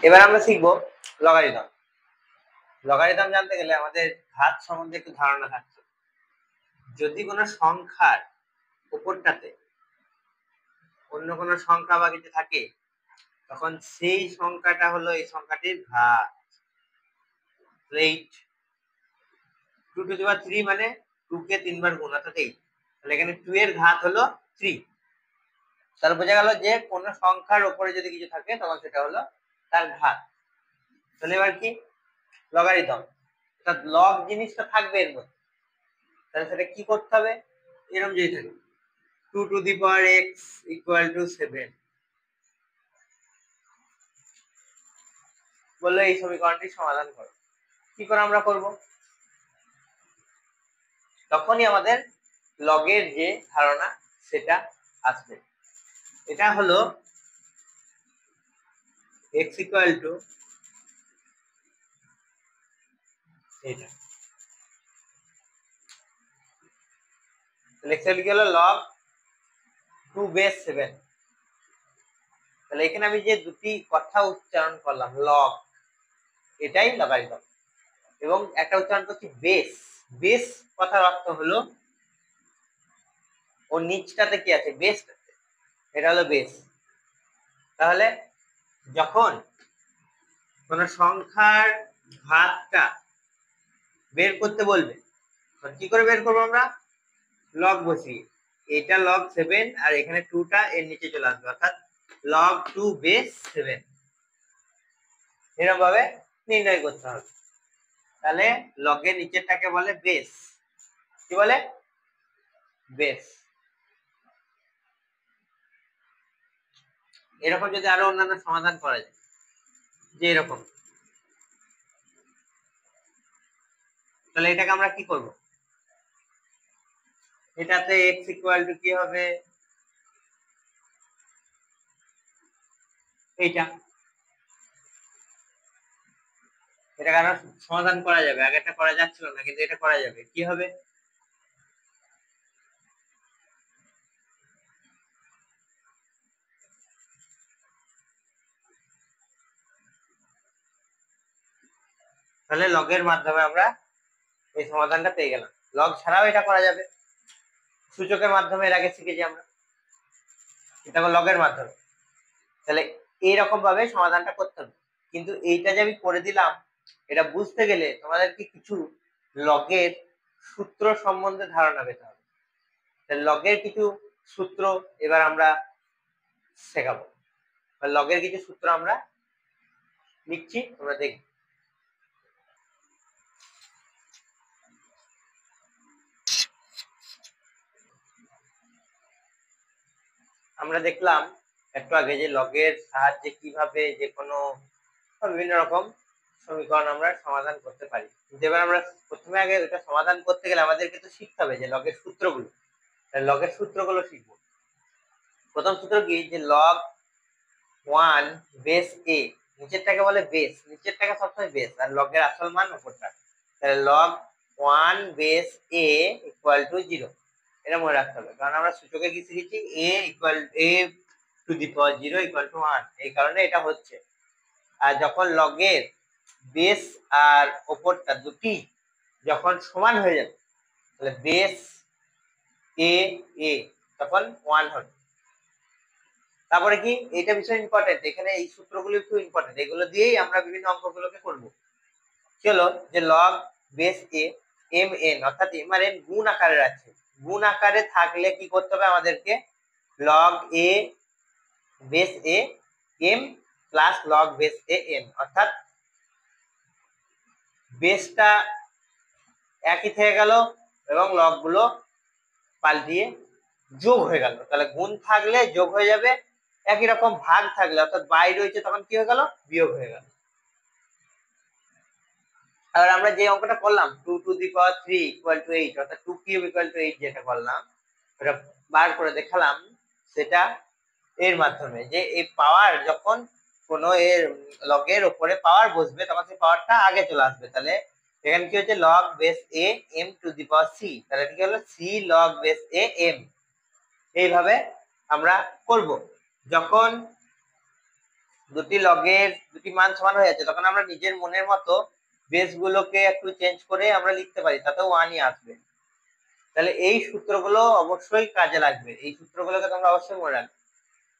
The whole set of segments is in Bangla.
এবার আমরা শিখবো লগারিদম। লগারিদম জানতে গেলে আমাদের ঘাত সম্বন্ধে একটু ধারণা থাকছে। যদি কোনো সংখ্যার উপরটাতে অন্য কোনো সংখ্যা বা কিছু থাকে, তখন সেই সংখ্যাটা হলো এই সংখ্যাটির ঘাত। 2 টু দি পাওয়ার 3 মানে 2 কে 3 বার গুণ, অর্থাৎ 8। তাহলে এখানে 2 এর ঘাত হলো 3। তাহলে বোঝা গেল যে কোন সংখ্যার উপরে যদি কিছু থাকে তখন সেটা হলো তার ঘাত। তাহলে এবার কি লগারিদম, অর্থাৎ লগ জিনিসটা থাকবে এর মধ্যে। তাহলে সেটা কি করতে হবে, এরকম যদি থাকে 2 two the power x equal to 7, বললো এই সমীকরণটি সমাধান করো। কি করে আমরা করব? তখনই আমাদের লগের যে ধারণা সেটা আসবে। এটা হলো x ইকুয়াল টু এটা, তাহলে x হলো log 2 বেস 7। তাহলে এখানে আমি যে দুটি কথা উচ্চারণ করলাম লগ, এটাই লগারিদম। এবং একটা উচ্চারণ করছি বেস। বেস কথার অর্থ হলো ও নিচটাতে কি আছে, বেস, এটা হলো বেস। তাহলে যখন কোন সংখ্যার ঘাতটা বের করতে বলবে, কি করে বের করবো আমরা? লগ বসিয়ে। এটা লগ 7 আর এখানে 2টা এর নিচে চলে আসবে, অর্থাৎ log 2 বেস 7, এরকম ভাবে নির্ণয় করতে হবে। তাহলে লগের নিচেরটাকে বলে বেস। কি বলে? বেস। এরকম যদি আরো অন্যান্য সমাধান করা যায়, যে এরকম, তাহলে এটাকে আমরা কি করব? এটাতে x ইকুয়াল টু কি হবে, এইটা। এটা কারণ সমাধান করা যাবে, আগেরটা করা যাচ্ছিল না, কিন্তু এটা করা যাবে। কি হবে? তাহলে লগের মাধ্যমে আমরা এই সমাধানটা পেয়ে গেলাম। লগ ছাড়াও এটা করা যাবে, সূচকের মাধ্যমে এর আগে শিখেছি আমরা, এটা লগের মাধ্যমে। তাহলে এইরকম ভাবে সমাধানটা করতে হবে। কিন্তু এইটা যে আমি করে দিলাম, এটা বুঝতে গেলে তোমাদেরকে কিছু লগের সূত্র সম্বন্ধে ধারণা পেতে হবে। লগের কিছু সূত্র এবার আমরা শেখাবো, লগের কিছু সূত্র আমরা লিখছি, তোমরা দেখি। আমরা দেখলাম একটু আগে যে লগের সাহায্যে কিভাবে যে কোনো বিভিন্ন রকম সমীকরণ আমরা সমাধান করতে পারি। এবার আমরা প্রথমে আগে এটা সমাধান করতে গেলে আমাদেরকে তো শিখতে হবে যে লগের সূত্রগুলো। লগের সূত্রগুলো শিখবো। প্রথম সূত্র কি, যে লগ 1 বেস a, নিচেরটাকে বলে বেস, নিচেরটাকে সবসময় বেস, আর লগের আসল মান উপরটা। তাহলে log 1 base a equal to 0, এটা মনে রাখতে হবে। কারণ আমরা সূচকে কি শিখেছি, a equal a two the power 0 equal to 1, এই কারণে এটা হচ্ছে। আর যখন লগের বেস আর উপরটা দুটি যখন সমান হয়ে যাবে, তাহলে বেস a a তখন 1 হবে। তারপরে কি, এটা ভীষণ ইম্পর্টেন্ট, এখানে এই সূত্রগুলো খুব ইম্পর্টেন্ট, এগুলো দিয়েই আমরা বিভিন্ন অঙ্কগুলোকে করব। চলো, যে log base A M N, অর্থাৎ এম আর এন গুণ আকারে আছে। গুণ আকারে থাকলে কি করতে হবে আমাদেরকে, log A base A M plus log base A N, অর্থাৎ বেসটা একই থেকে গেল এবং লগ গুলো পাল্টিয়ে যোগ হয়ে গেল। তাহলে গুণ থাকলে যোগ হয়ে যাবে, একই রকম ভাগ থাকলে অর্থাৎ বাই রয়েছে তখন কি হয়ে গেল, বিয়োগ হয়ে গেল। আর আমরা যে অঙ্কটা করলাম 2 two the power 3 equal to 8, অর্থাৎ 2 কিউব ইকুয়াল টু 8 যেটা করলাম, এটা বার করে দেখালাম, সেটা এর মাধ্যমে যে এই পাওয়ার যখন কোন এর লগের উপরে পাওয়ার বসবে তখন সেই পাওয়ারটা আগে চলে আসবে। তাহলে এখানে কি হচ্ছে, log base A M to the power C, তাহলে কি হলো C log base A M. এইভাবে আমরা করব। যখন দুটি লগের দুটি মান সমান হয়ে যাচ্ছে, তখন আমরা নিজের মনের মতো বেস গুলোকে একটু চেঞ্জ করে আমরা লিখতে পারি, তাতেও 1ই আসবে। তাহলে এই সূত্রগুলো অবশ্যই কাজে লাগবে, এই সূত্রগুলোকে তোমরা অবশ্যই মনে রাখবে।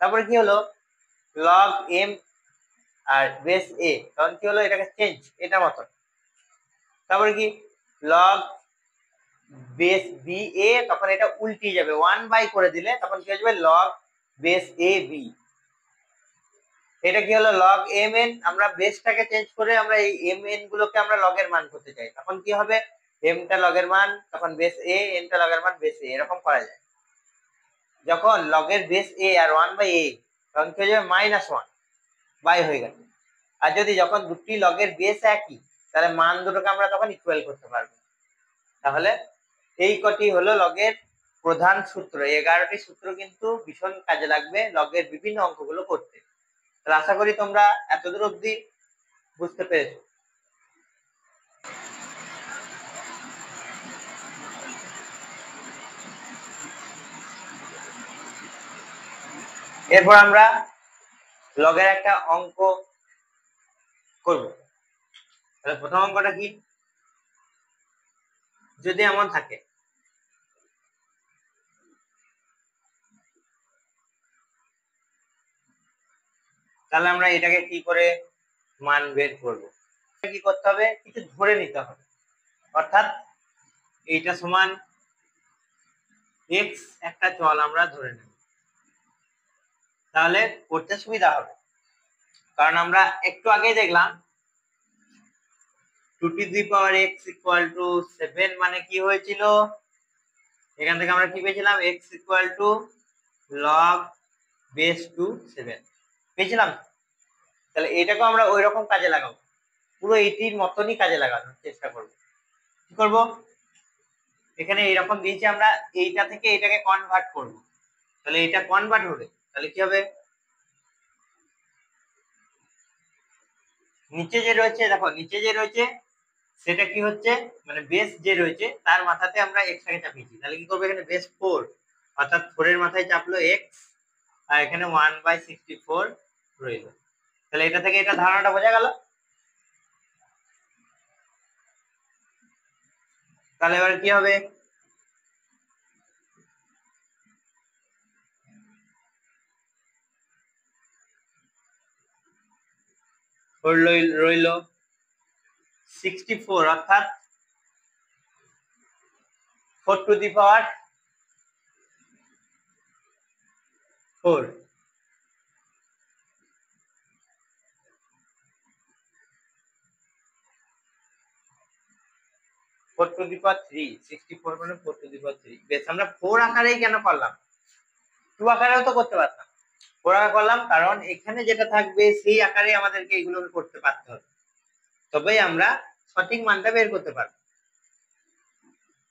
তারপরে কি হলো, লগ এম আর বেস এ, তখন কি হলো, এটাকে চেঞ্জ এটার মতন। তারপরে কি লগ বেস বি এ, তখন এটা উল্টে যাবে, 1 করে দিলে তখন কি হয়ে যাবে লগ বেস এ বি। এটা কি হলো লগ এম এন, আমরা বেসটাকে চেঞ্জ করে আমরা এই এম এন গুলোকে আমরা লগের মান করতে চাই, তখন কি হবে এম টা লগের মান, তখন বেস এ, এন টা লগের মান বেস এ, এরকম করা যায়। যখন লগের বেস এ আর 1/a, তখন কি হয়ে যাবে -1 বাই হয়ে গেল। আর যদি যখন দুটি লগের বেস একই, তাহলে মান দুটোকে আমরা তখন ইকুয়াল করতে পারবো। তাহলে এই কটি হলো লগের প্রধান সূত্র, 11টি সূত্র কিন্তু ভীষণ কাজে লাগবে লগের বিভিন্ন অঙ্কগুলো করতে। তাহলে আশা করি তোমরা এতদূর অবধি বুঝতে পেরেছো। এরপর আমরা লগের একটা অঙ্ক করব। তাহলে প্রথম অঙ্কটা কি, যদি এমন থাকে তাহলে আমরা এটাকে কি করে মান বের করব। কি করতে হবে, কিছু ধরে নিতে হবে, অর্থাৎ এইটা সমান এক্স একটা চল আমরা ধরে নেব, তাহলে করতে সুবিধা হবে। কারণ আমরা একটু আগেই দেখলাম 2 x = 7 মানে কি হয়েছিল, এখান থেকে আমরা কি পেয়েছিলাম x = log base 7 পেয়েছিলাম। তাহলে এটাকে আমরা ওই রকম কাজে লাগাবো, পুরো এটির মতনই কাজে লাগানোর চেষ্টা করব। কি করব, এখানে এরকম দিয়েছি, আমরা এইটা থেকে এটাকে কনভার্ট করব। তাহলে এটা কনভার্ট হবে, তাহলে কি হবে, নিচে যে রয়েছে, দেখো নিচে যে রয়েছে সেটা কি হচ্ছে, মানে বেস যে রয়েছে তার মাথাতে আমরা x টাকে চাপিয়েছি, তাহলে কি করবে, এখানে বেস 4 অর্থাৎ 4 এর মাথায় চাপলো x, আর এখানে 1/64 রইল। তাহলে এটা থেকে এটা ধারণাটা বোঝা গেল। তাহলে এবার কি হবে, রইল 64 অর্থাৎ 4 টু দি পাওয়ার 3, 64 মানে 4 টু দি পাওয়ার 3। বেশ, আমরা 4 আকারেই কেন করলাম, 2 আকারেও তো করতে পারতাম, 4 আকারে করলাম কারণ এখানে যেটা থাকবে সেই আকারে আমাদেরকে এগুলোকে করতে পারতে হবে, তবেই আমরা সঠিক মানটা বের করতে পারবো।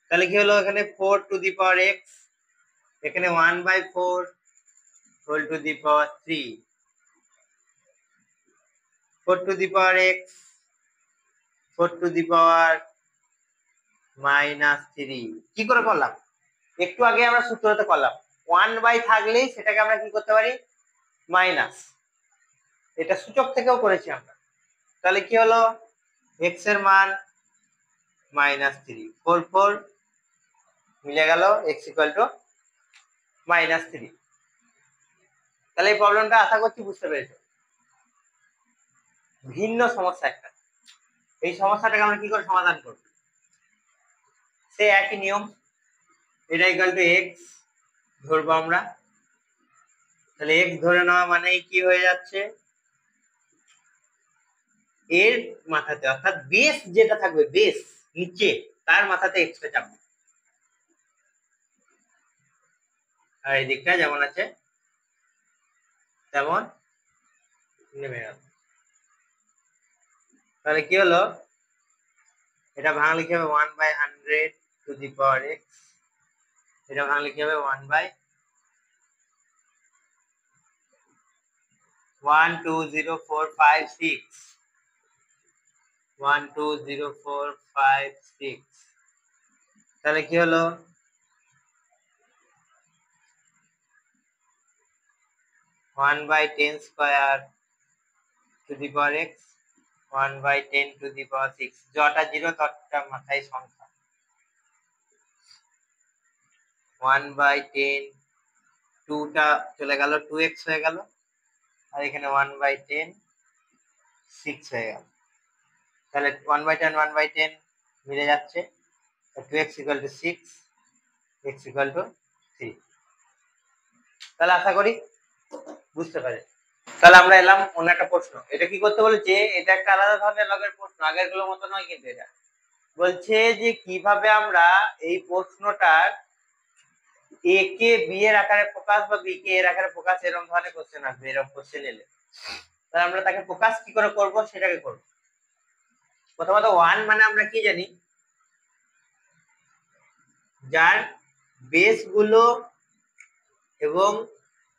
তাহলে কি হলো, এখানে 4 টু দি পাওয়ার x, এখানে 1/4 whole to the power 3, 4 to the power x, 4 to the power -3। কি করে করলাম, একটু আগে আমরা সূত্রতে করলাম, 1 থাকলেই সেটাকে আমরা কি করতে পারি, মাইনাস, এটা সূচক থেকেও করেছি আমরা। তাহলে কি হলো, x এর মান -3, 4 4 মিলে গেল, x = -3। তাহলে এই প্রবলেমটা আশা করছি বুঝতে পেরেছো। ভিন্ন সমস্যা একটা, এই সমস্যাটাকে আমরা কি করে সমাধান করব, সে একই নিয়ম, এটা = x ধরবো আমরা। তাহলে x ধরে নেওয়া মানে কি হয়ে যাচ্ছে, এর মাথাতে অর্থাৎ বেস যেটা থাকবে, বেস নিচে তার মাথাতে x টা চাপবে, আর এই দিকটা যেমন আছে তেমন নেমে গেল। তাহলে কি হলো, এটা ভাঙা লিখে হবে 1/100 টু দি পাওয়ার x, এটা ভাঙা লিখে হবে 1/120,456, 120,456। তাহলে কি হলো, 1/10 square to the power x 1/10 to the power 6, যটা জিরো ততটা মাথায় সংখ্যা। 1/10, 2টা চলে গেল, 2x হয়ে গেল, আর এখানে 1/10 6 হয়ে গেল। তাহলে 1/10 1/10 মিলে যাচ্ছে, 2x = 6, x = 3। তাহলে আশা করি বুঝতে পারে। তাহলে আমরা এলাম অন্য একটা প্রশ্ন। এটা কি করতে বলেছে, এটা একটা আলাদা ধরনের লগের প্রশ্ন, আগের গুলোর মতো নয় কিন্তু। এটা বলছে যে কিভাবে আমরা এই প্রশ্নটার এ কে বি এর আকারে প্রকাশ বা বি কে এর আকারে প্রকাশ, এরকম ধরনের কোশ্চেন আসবে। এরকম কোশ্চেন এলে তাহলে আমরা তাকে প্রকাশ কি করে করব সেটাকে করব। প্রথমত 1 মানে আমরা কি জানি, যার বেস গুলো এবং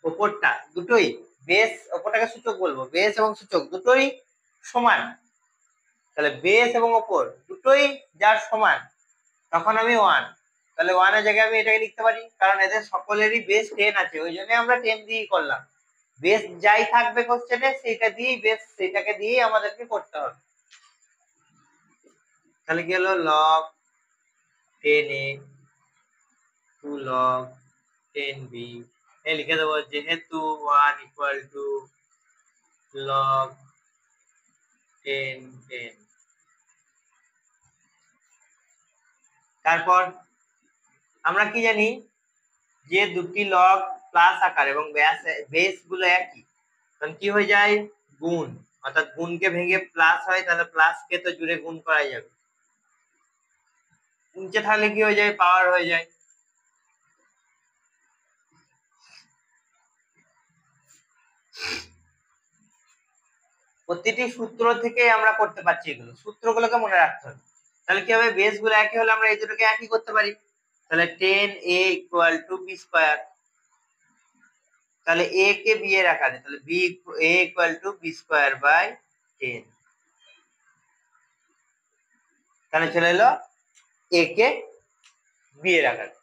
উপরটা দুটোই, বেস উপরটাকে সূচক বলবো, বেস এবং সূচক দুটোই সমান। তাহলে বেস এবং উপর দুটোই যার সমান, তখন আমি 1। তাহলে 1 এর জায়গায় আমি এটাকে লিখতে পারি, কারণ এদের সকলেরই বেস 10 আছে, ওই জন্য আমরা 10 দিয়েই করলাম। বেস যাই থাকবে কোশ্চেনে সেইটা দিয়েই, বেস সেইটাকে দিয়েই আমাদেরকে করতে হবে। তাহলে কি হলো, log 10a two log 10b, এই লিখে দেবো, যেহেতু 1 = log 10 10। তারপর আমরা কি জানি, যে দুটি লগ প্লাস আকার এবং বেস গুলো একই, তখন কি হয়ে যায়, গুণ। অর্থাৎ গুণকে ভেঙে প্লাস হয়, তাহলে প্লাস কে তো জুড়ে গুণ করা যাবে, নিচে থাকলে কি হয়ে যায়, পাওয়ার হয়ে যায়। প্রতিটি সূত্র থেকে আমরা করতে পারছি, এগুলো সূত্রগুলোকে মনে রাখতে হবে। তাহলে কি হবে, বেস গুলো একই হলে আমরা এই দুটোকে একই করতে পারি। তাহলে 10a = b², তাহলে a কে b এর আকারে, তাহলে a = b²/10। তাহলে চলে এলো a কে b এর আকারে।